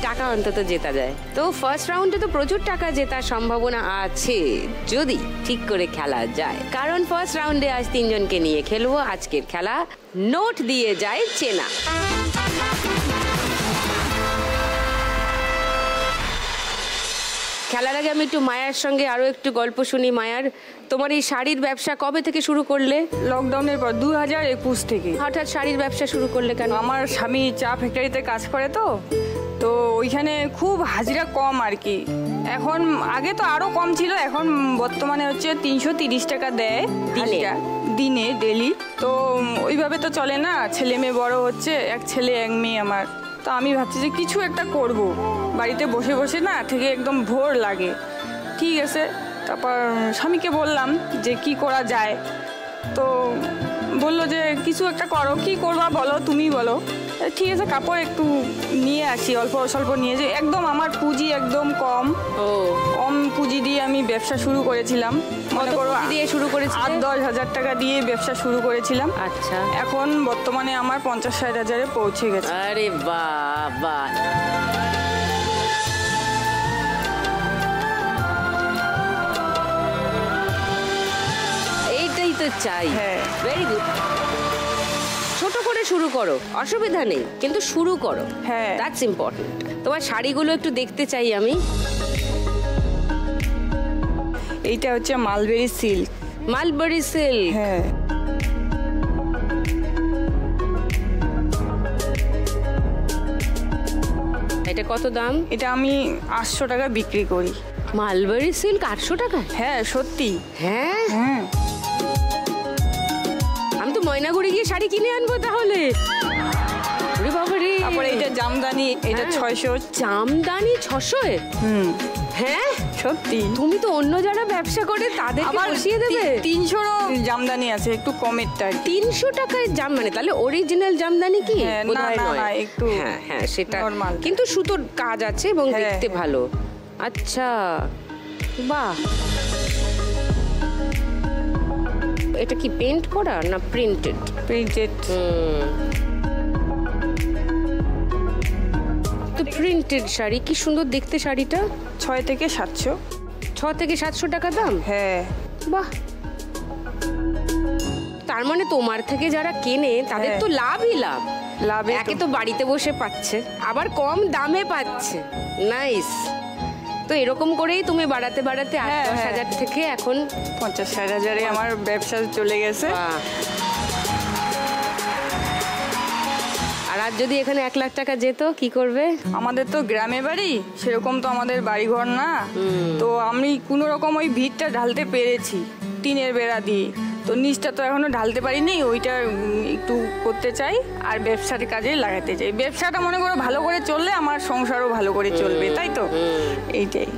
টাকা অন্তত জেতা যায়। তো ফার্স্ট রাউন্ডে তো প্রচুর টাকা জেতার সম্ভাবনা আছে যদি ঠিক করে খেলা যায়, কারণ ফার্স্ট রাউন্ডে আজ 3 জনকে নিয়ে খেলবো। আজকের খেলা নোট দিয়ে যায় চেনা। খেলার আগে আমি একটু মায়ার সঙ্গে আরো একটু গল্প শুনি। মায়ার, তোমার এই শাড়ির ব্যবসা কবে থেকে শুরু করলে? লকডাউনের পর 2021 থেকে। হঠাৎ শাড়ির ব্যবসা শুরু করলে কেন? আমার স্বামী চা ফ্যাক্টরিতে কাজ করে, তো ওইখানে খুব হাজিরা কম আর কি। এখন আগে তো আরো কম ছিল, এখন বর্তমানে হচ্ছে 330 টাকা দেয় দিনে ডেলি। তো ওইভাবে তো চলে না, ছেলে মেয়ে বড় হচ্ছে, এক ছেলে এক মেয়ে আমার। তো আমি ভাবছি যে কিছু একটা করব, বাড়িতে বসে বসে না থেকে একদম ভোর লাগে। ঠিক আছে, তারপর স্বামীকে বললাম যে কি করা যায়, তো বললো যে কিছু একটা করো। কি করবা বলো, তুমি বলো। ঠিক আছে, কাপড় একটু নিয়ে আসি, অল্প স্বল্প নিয়ে যাই। একদম আমার পুঁজি একদম কম পুঁজি দিয়ে আমি ব্যবসা শুরু করেছিলাম। মনে করো দিয়ে শুরু করেছি 8-10 হাজার টাকা দিয়ে ব্যবসা শুরু করেছিলাম। আচ্ছা, এখন বর্তমানে আমার 50-60 হাজারে পৌঁছে গেছে। আরে বাবা, এইটাই তো চাই। হ্যাঁ, ভেরি গুড। ছোট করে শুরু করো, অসুবিধা নেই, কিন্তু শুরু করো। হ্যাঁ, দ্যাটস ইম্পর্টেন্ট। তোমার শাড়িগুলো একটু দেখতে চাই আমি। এইটা হচ্ছে মালবেরি সিল্ক। মালবেরি সিল্ক, হ্যাঁ। এটা কত দাম? এটা আমি 800 টাকা বিক্রি করি। মালবেরি সিল্ক 800 টাকা? হ্যাঁ, সত্যি। হ্যাঁ, হ্যাঁ, আমি তো ময়নাগুড়ি গিয়ে শাড়ি কিনে আনবো তাহলে। ওরে বাবা রে। তারপরে এটা জামদানি, এটা 600। জামদানি 600? হ্যাঁ, সত্যি। তুমি তো অন্য যারা ব্যবসা করে তাদেরকে বসিয়ে দেবে। 300 জামদানি আছে, একটু কমেরটা। 300 টাকায় জাম, মানে তাহলে অরিজিনাল জামদানি কি? না না না, একটু হ্যাঁ হ্যাঁ সেটা নরমাল, কিন্তু সুতোর কাজ আছে এবং দেখতে ভালো। আচ্ছা, বাহ। এটা কি পেইন্ট করা না প্রিন্টেড? প্রিন্টেড। তো প্রিন্টেড শাড়ি, কি সুন্দর দেখতে শাড়িটা। 6 থেকে 700। 6 থেকে 700 টাকা দাম? হ্যাঁ। বাহ, তার মানে তোমার থেকে যারা কেনে তাদের তো লাভই লাভ। লাভ একে তো বাড়িতে বসে পাচ্ছে, আবার কম দামে পাচ্ছে। নাইস। তো এরকম করেই তুমি বাড়াতে বাড়াতে 8-10 হাজার থেকে এখন 50-60 হাজারে আমার ব্যবসা চলে গেছে। আর আজ যদি এখানে 1 লাখ টাকা যেত কি করবে? আমাদের তো গ্রামে বাড়ি, সেরকম তো আমাদের বাড়িঘর না। তো আমি কোনো রকম ওই ভিতটা ঢালতে পেরেছি টিনের বেড়া দিয়ে। তো নিচটা তো এখনো ঢালতে পারিনি, ওইটা একটু করতে চাই আর ব্যবসার কাজে লাগাতে চাই। ব্যবসাটা মনে করো ভালো করে চললে আমার সংসারও ভালো করে চলবে, তাই তো? এইটাই।